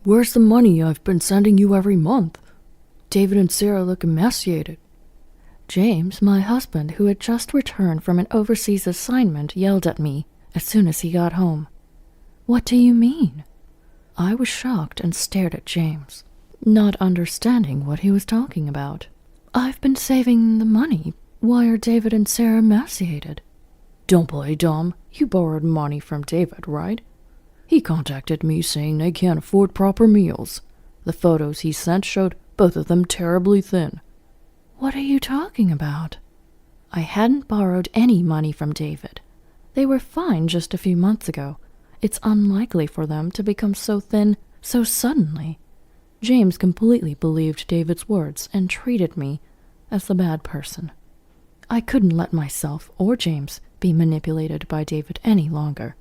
Where's the money I've been sending you every month? David and Sarah look emaciated. James, my husband, who had just returned from an overseas assignment, yelled at me as soon as he got home. What do you mean? I was shocked and stared at James, not understanding what he was talking about. I've been saving the money. Why are David and Sarah emaciated? Don't play dumb. You borrowed money from David, right? He contacted me saying they can't afford proper meals. The photos he sent showed both of them terribly thin. What are you talking about? I hadn't borrowed any money from David. They were fine just a few months ago. It's unlikely for them to become so thin so suddenly. James completely believed David's words and treated me as the bad person. I couldn't let myself or James be manipulated by David any longer.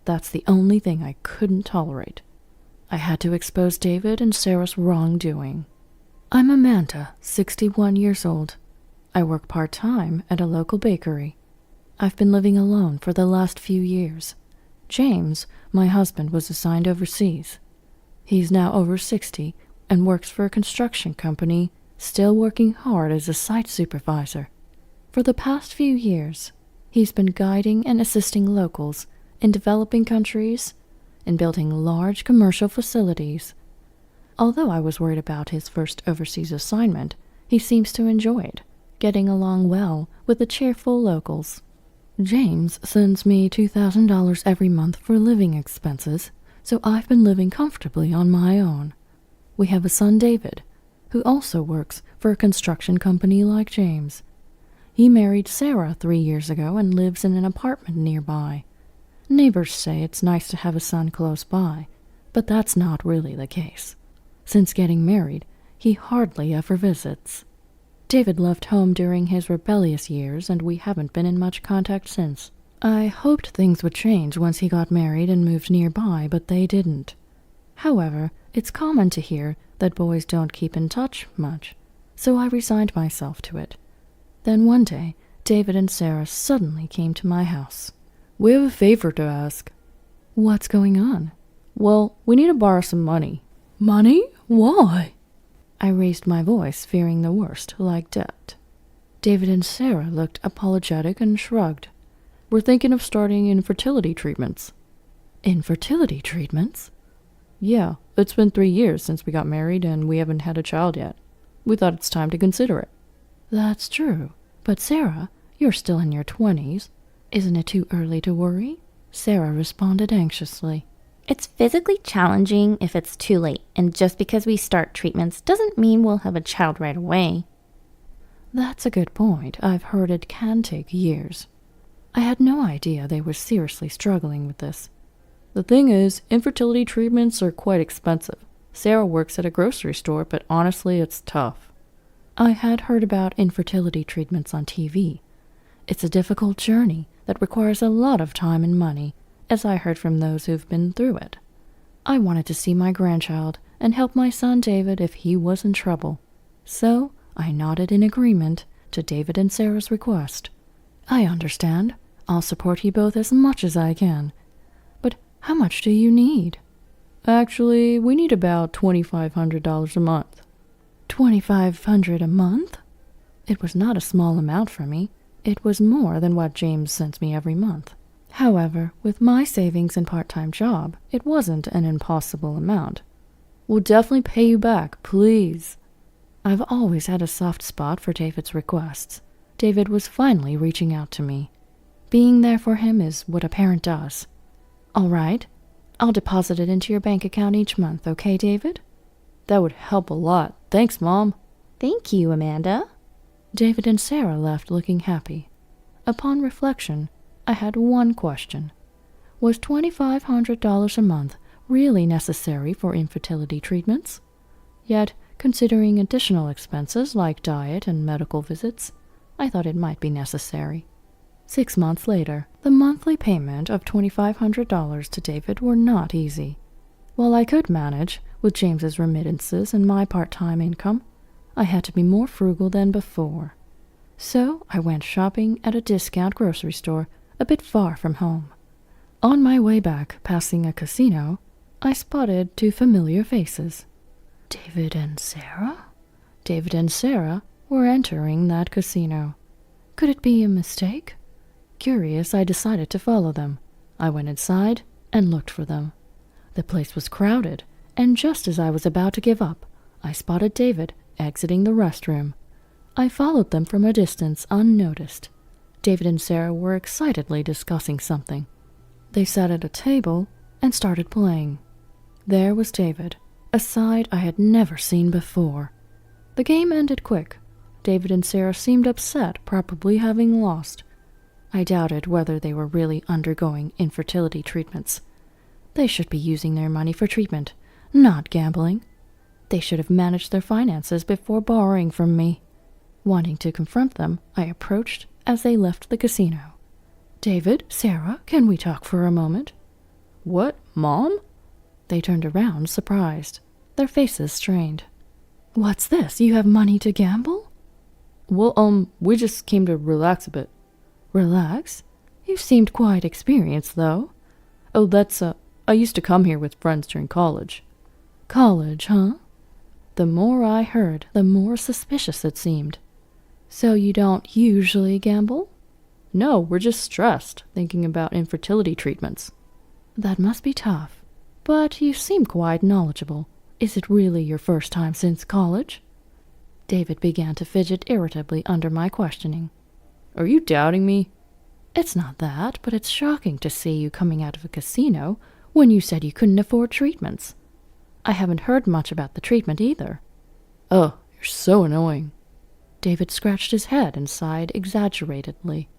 That's the only thing I couldn't tolerate. I had to expose David and Sarah's wrongdoing. I'm Amanda, 61 years old. I work part-time at a local bakery. I've been living alone for the last few years. James, my husband, was assigned overseas. He's now over 60 and works for a construction company, still working hard as a site supervisor. For the past few years, he's been guiding and assisting locals in developing countries and building large commercial facilities. Although I was worried about his first overseas assignment, he seems to enjoy it, getting along well with the cheerful locals. James sends me $2,000 every month for living expenses, so I've been living comfortably on my own. We have a son, David, who also works for a construction company like James. He married Sarah 3 years ago and lives in an apartment nearby. Neighbors say it's nice to have a son close by, but that's not really the case. Since getting married, he hardly ever visits. David left home during his rebellious years, and we haven't been in much contact since. I hoped things would change once he got married and moved nearby, but they didn't. However, it's common to hear that boys don't keep in touch much, so I resigned myself to it. Then one day, David and Sarah suddenly came to my house. We have a favor to ask. What's going on? Well, we need to borrow some money. Money? Why? I raised my voice, fearing the worst, like debt. David and Sarah looked apologetic and shrugged. We're thinking of starting infertility treatments. Infertility treatments? Yeah, it's been 3 years since we got married and we haven't had a child yet. We thought it's time to consider it. That's true. But Sarah, you're still in your 20s. Isn't it too early to worry? Sarah responded anxiously. It's physically challenging if it's too late, and just because we start treatments doesn't mean we'll have a child right away. That's a good point. I've heard it can take years. I had no idea they were seriously struggling with this. The thing is, infertility treatments are quite expensive. Sarah works at a grocery store, but honestly, it's tough. I had heard about infertility treatments on TV. It's a difficult journey that requires a lot of time and money, as I heard from those who've been through it. I wanted to see my grandchild and help my son David if he was in trouble. So I nodded in agreement to David and Sarah's request. I understand. I'll support you both as much as I can. But how much do you need? Actually, we need about $2,500 a month. $2,500 a month? It was not a small amount for me. It was more than what James sent me every month. However, with my savings and part-time job, it wasn't an impossible amount. We'll definitely pay you back, please. I've always had a soft spot for David's requests. David was finally reaching out to me. Being there for him is what a parent does. All right, I'll deposit it into your bank account each month, okay, David? That would help a lot. Thanks, Mom. Thank you, Amanda. David and Sarah left looking happy. Upon reflection, I had one question. Was $2,500 a month really necessary for infertility treatments? Yet, considering additional expenses like diet and medical visits, I thought it might be necessary. 6 months later, the monthly payment of $2,500 to David were not easy. While I could manage with James's remittances and my part-time income, I had to be more frugal than before. So I went shopping at a discount grocery store a bit far from home. On my way back, passing a casino, I spotted two familiar faces. David and Sarah? David and Sarah were entering that casino. Could it be a mistake? Curious, I decided to follow them. I went inside and looked for them. The place was crowded, and just as I was about to give up, I spotted David exiting the restroom. I followed them from a distance unnoticed. David and Sarah were excitedly discussing something. They sat at a table and started playing. There was David, a side I had never seen before. The game ended quick. David and Sarah seemed upset, probably having lost. I doubted whether they were really undergoing infertility treatments. They should be using their money for treatment, not gambling. They should have managed their finances before borrowing from me. Wanting to confront them, I approached as they left the casino. David, Sarah, can we talk for a moment? What, Mom? They turned around, surprised. Their faces strained. What's this? You have money to gamble? Well, we just came to relax a bit. Relax? You seemed quite experienced, though. Oh, I used to come here with friends during college. College, huh? The more I heard, the more suspicious it seemed. So you don't usually gamble? No, we're just stressed, thinking about infertility treatments. That must be tough. But you seem quite knowledgeable. Is it really your first time since college? David began to fidget irritably under my questioning. Are you doubting me? It's not that, but it's shocking to see you coming out of a casino when you said you couldn't afford treatments. I haven't heard much about the treatment either. Oh, you're so annoying. David scratched his head and sighed exaggeratedly.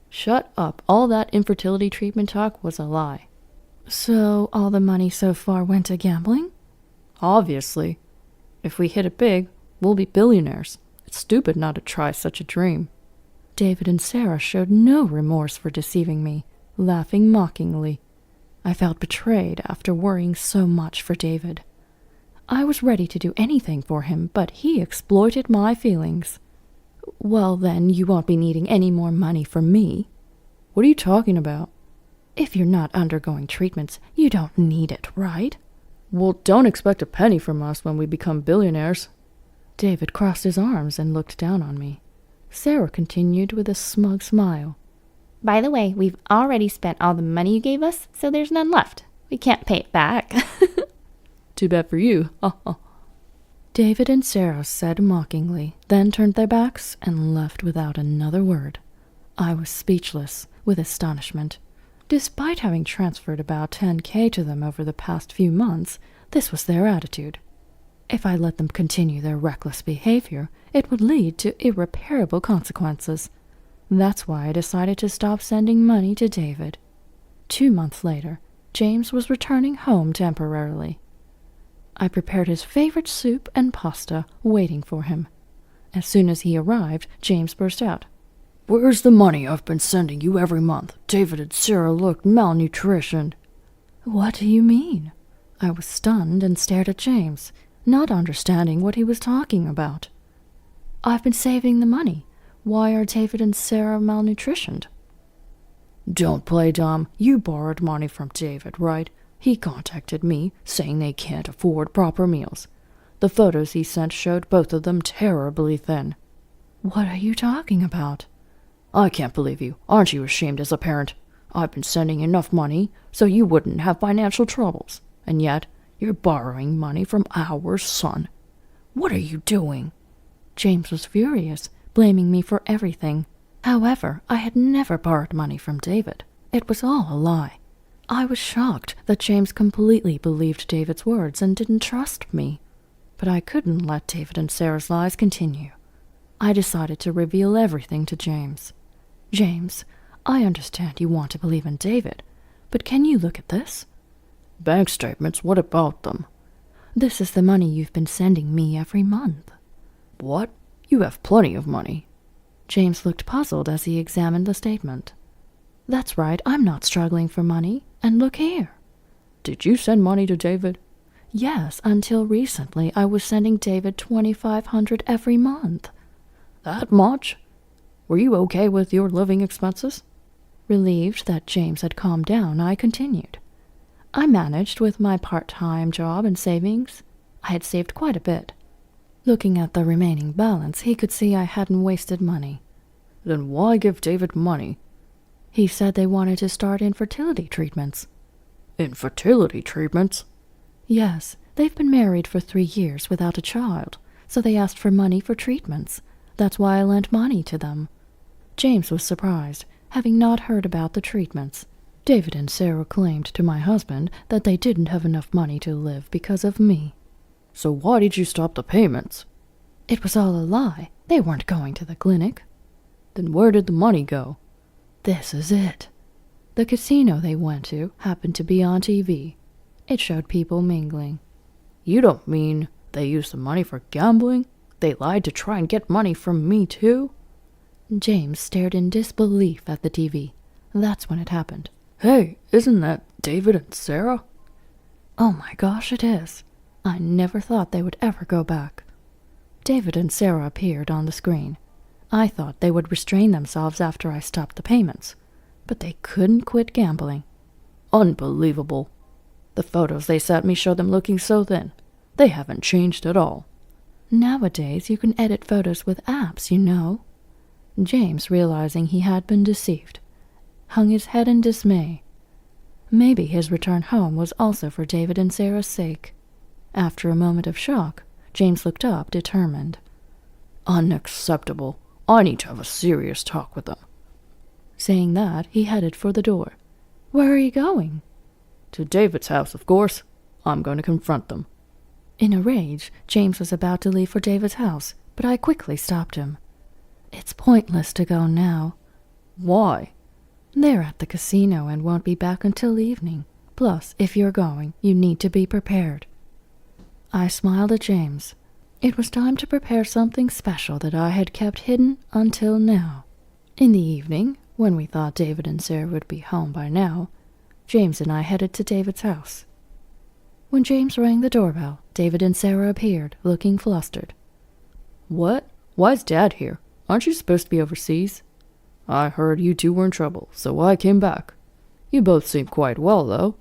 Shut up. All that infertility treatment talk was a lie. So all the money so far went to gambling? Obviously. If we hit it big, we'll be billionaires. It's stupid not to try such a dream. David and Sarah showed no remorse for deceiving me, laughing mockingly. I felt betrayed after worrying so much for David. I was ready to do anything for him, but he exploited my feelings. Well, then, you won't be needing any more money from me. What are you talking about? If you're not undergoing treatments, you don't need it, right? Well, don't expect a penny from us when we become billionaires. David crossed his arms and looked down on me. Sarah continued with a smug smile. By the way, we've already spent all the money you gave us, so there's none left. We can't pay it back. Too bad for you. David and Sarah said mockingly, then turned their backs and left without another word. I was speechless with astonishment. Despite having transferred about $10,000 to them over the past few months, this was their attitude. If I let them continue their reckless behavior, it would lead to irreparable consequences. That's why I decided to stop sending money to David. 2 months later, James was returning home temporarily. I prepared his favorite soup and pasta, waiting for him. As soon as he arrived, James burst out. Where's the money I've been sending you every month? David and Sarah look malnutritioned. What do you mean? I was stunned and stared at James, not understanding what he was talking about. I've been saving the money. Why are David and Sarah malnutritioned? Don't play dumb. You borrowed money from David, right? He contacted me, saying they can't afford proper meals. The photos he sent showed both of them terribly thin. What are you talking about? I can't believe you. Aren't you ashamed as a parent? I've been sending enough money so you wouldn't have financial troubles, and yet you're borrowing money from our son. What are you doing? James was furious, blaming me for everything. However, I had never borrowed money from David. It was all a lie. I was shocked that James completely believed David's words and didn't trust me. But I couldn't let David and Sarah's lies continue. I decided to reveal everything to James. James, I understand you want to believe in David, but can you look at this? Bank statements, what about them? This is the money you've been sending me every month. What? You have plenty of money. James looked puzzled as he examined the statement. That's right, I'm not struggling for money. And look here. Did you send money to David? Yes, until recently I was sending David $2,500 every month. That much? Were you okay with your living expenses? Relieved that James had calmed down, I continued. I managed with my part-time job and savings. I had saved quite a bit. Looking at the remaining balance, he could see I hadn't wasted money. Then why give David money? He said they wanted to start infertility treatments. Infertility treatments? Yes, they've been married for 3 years without a child, so they asked for money for treatments. That's why I lent money to them. James was surprised, having not heard about the treatments. David and Sarah claimed to my husband that they didn't have enough money to live because of me. So why did you stop the payments? It was all a lie. They weren't going to the clinic. Then where did the money go? This is it. The casino they went to happened to be on TV. It showed people mingling. You don't mean they used the money for gambling? They lied to try and get money from me too? James stared in disbelief at the TV. That's when it happened. Hey, isn't that David and Sarah? Oh my gosh, it is. I never thought they would ever go back. David and Sarah appeared on the screen. I thought they would restrain themselves after I stopped the payments, but they couldn't quit gambling. Unbelievable. The photos they sent me show them looking so thin. They haven't changed at all. Nowadays, you can edit photos with apps, you know. James, realizing he had been deceived, hung his head in dismay. Maybe his return home was also for David and Sarah's sake. After a moment of shock, James looked up, determined. Unacceptable. I need to have a serious talk with them. Saying that, he headed for the door. Where are you going? To David's house, of course. I'm going to confront them. In a rage, James was about to leave for David's house, but I quickly stopped him. It's pointless to go now. Why? They're at the casino and won't be back until evening. Plus, if you're going, you need to be prepared. I smiled at James. It was time to prepare something special that I had kept hidden until now. In the evening, when we thought David and Sarah would be home by now, James and I headed to David's house. When James rang the doorbell, David and Sarah appeared, looking flustered. What? Why's Dad here? Aren't you supposed to be overseas? I heard you two were in trouble, so I came back. You both seem quite well, though.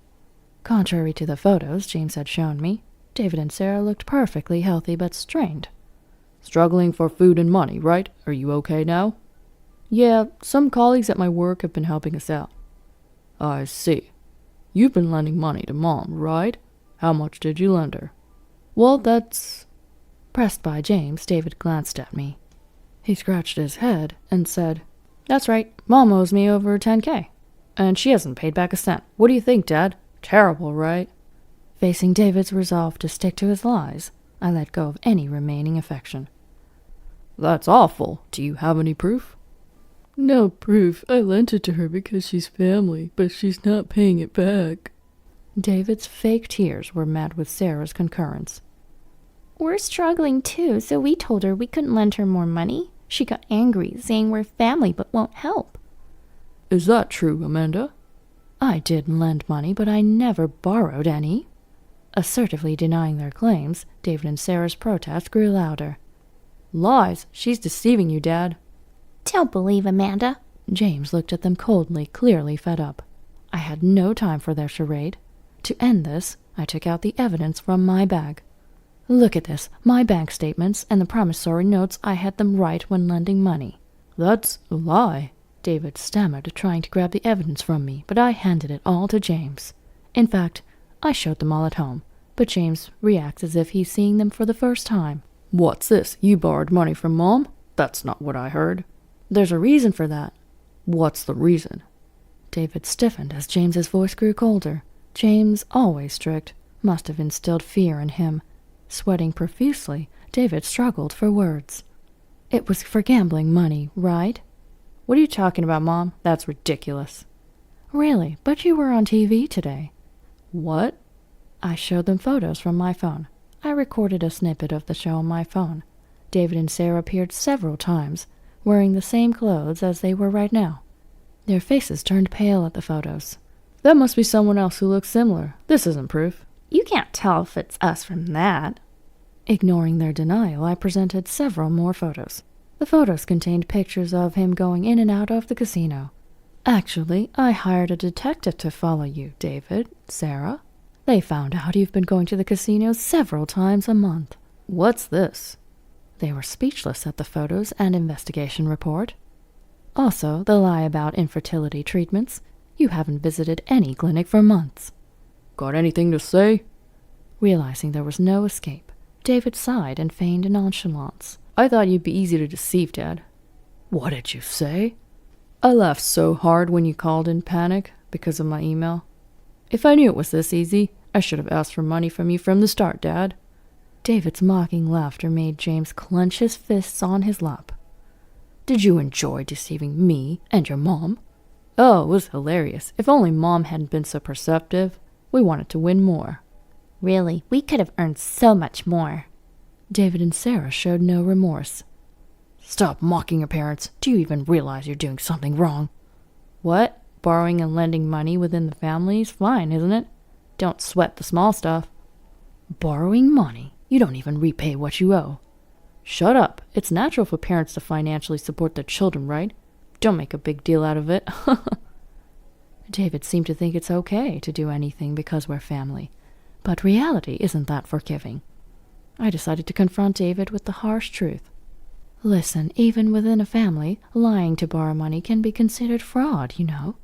Contrary to the photos James had shown me, David and Sarah looked perfectly healthy but strained. Struggling for food and money, right? Are you okay now? Yeah, some colleagues at my work have been helping us out. I see. You've been lending money to Mom, right? How much did you lend her? Well, that's... Pressed by James, David glanced at me. He scratched his head and said, That's right. Mom owes me over $10,000. And she hasn't paid back a cent. What do you think, Dad? Terrible, right? Facing David's resolve to stick to his lies, I let go of any remaining affection. That's awful. Do you have any proof? No proof. I lent it to her because she's family, but she's not paying it back. David's fake tears were met with Sarah's concurrence. We're struggling too, so we told her we couldn't lend her more money. She got angry, saying we're family but won't help. Is that true, Amanda? I did lend money, but I never borrowed any. Assertively denying their claims, David and Sarah's protest grew louder. Lies! She's deceiving you, Dad. Don't believe Amanda. James looked at them coldly, clearly fed up. I had no time for their charade. To end this, I took out the evidence from my bag. Look at this, my bank statements and the promissory notes. I had them right when lending money. That's a lie. David stammered, trying to grab the evidence from me, but I handed it all to James. In fact, I showed them all at home, but James reacts as if he's seeing them for the first time. What's this? You borrowed money from Mom? That's not what I heard. There's a reason for that. What's the reason? David stiffened as James's voice grew colder. James, always strict, must have instilled fear in him. Sweating profusely, David struggled for words. It was for gambling money, right? What are you talking about, Mom? That's ridiculous. Really, but you were on TV today. What? I showed them photos from my phone. I recorded a snippet of the show on my phone. David and Sarah appeared several times, wearing the same clothes as they were right now. Their faces turned pale at the photos. That must be someone else who looks similar. This isn't proof. You can't tell if it's us from that. Ignoring their denial, I presented several more photos. The photos contained pictures of him going in and out of the casino. Actually, I hired a detective to follow you, David, Sarah. They found out you've been going to the casino several times a month. What's this? They were speechless at the photos and investigation report. Also, the lie about infertility treatments. You haven't visited any clinic for months. Got anything to say? Realizing there was no escape, David sighed and feigned nonchalance. I thought you'd be easy to deceive, Dad. What did you say? I laughed so hard when you called in panic because of my email. If I knew it was this easy, I should have asked for money from you from the start, Dad. David's mocking laughter made James clench his fists on his lap. Did you enjoy deceiving me and your mom? Oh, it was hilarious. If only Mom hadn't been so perceptive. We wanted to win more. Really, we could have earned so much more. David and Sarah showed no remorse. Stop mocking your parents. Do you even realize you're doing something wrong? What? Borrowing and lending money within the family is fine, isn't it? Don't sweat the small stuff. Borrowing money? You don't even repay what you owe. Shut up. It's natural for parents to financially support their children, right? Don't make a big deal out of it. David seemed to think it's okay to do anything because we're family. But reality isn't that forgiving. I decided to confront David with the harsh truth. Listen, even within a family, lying to borrow money can be considered fraud, you know.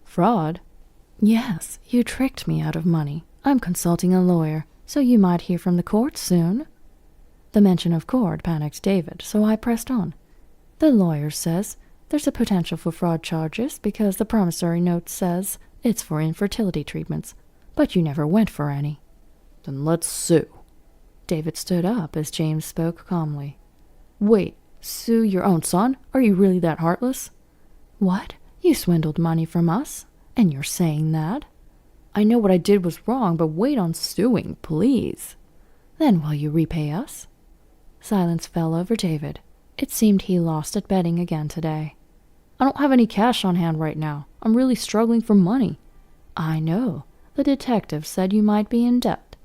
Fraud? Yes, you tricked me out of money. I'm consulting a lawyer, so you might hear from the court soon. The mention of court panicked David, so I pressed on. The lawyer says there's a potential for fraud charges because the promissory note says it's for infertility treatments, but you never went for any. Then let's sue. David stood up as James spoke calmly. Wait, sue your own son? Are you really that heartless? What? You swindled money from us? And you're saying that? I know what I did was wrong, but wait on suing, please. Then will you repay us? Silence fell over David. It seemed he lost at betting again today. I don't have any cash on hand right now. I'm really struggling for money. I know. The detective said you might be in debt.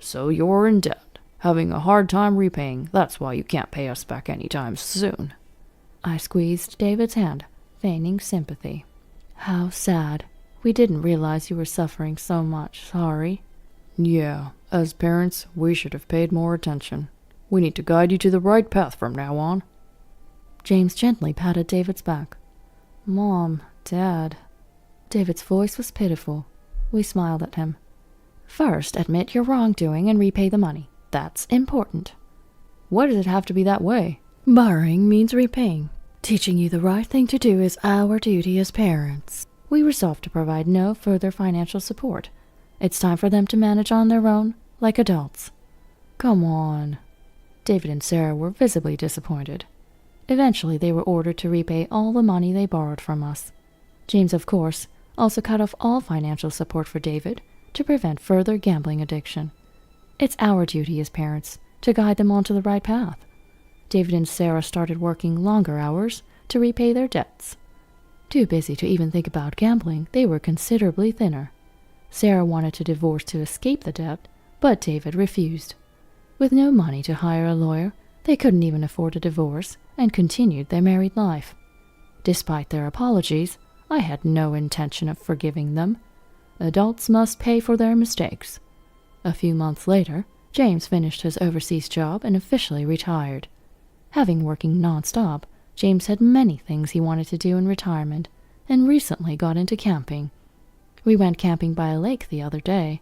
So you're in debt. Having a hard time repaying. That's why you can't pay us back anytime soon. I squeezed David's hand, feigning sympathy. How sad. We didn't realize you were suffering so much. Sorry. Yeah, as parents, we should have paid more attention. We need to guide you to the right path from now on. James gently patted David's back. Mom, Dad. David's voice was pitiful. We smiled at him. First, admit your wrongdoing and repay the money. That's important. Why does it have to be that way? Borrowing means repaying. Teaching you the right thing to do is our duty as parents. We resolved to provide no further financial support. It's time for them to manage on their own, like adults. Come on. David and Sarah were visibly disappointed. Eventually, they were ordered to repay all the money they borrowed from us. James, of course, also cut off all financial support for David to prevent further gambling addiction. It's our duty as parents to guide them onto the right path. David and Sarah started working longer hours to repay their debts. Too busy to even think about gambling, they were considerably thinner. Sarah wanted to divorce to escape the debt, but David refused. With no money to hire a lawyer, they couldn't even afford a divorce and continued their married life. Despite their apologies, I had no intention of forgiving them. Adults must pay for their mistakes. A few months later, James finished his overseas job and officially retired. Having working non-stop, James had many things he wanted to do in retirement and recently got into camping. We went camping by a lake the other day.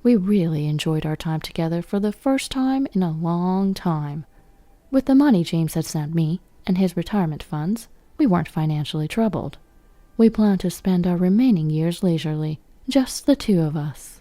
We really enjoyed our time together for the first time in a long time. With the money James had sent me and his retirement funds, we weren't financially troubled. We planned to spend our remaining years leisurely, just the two of us.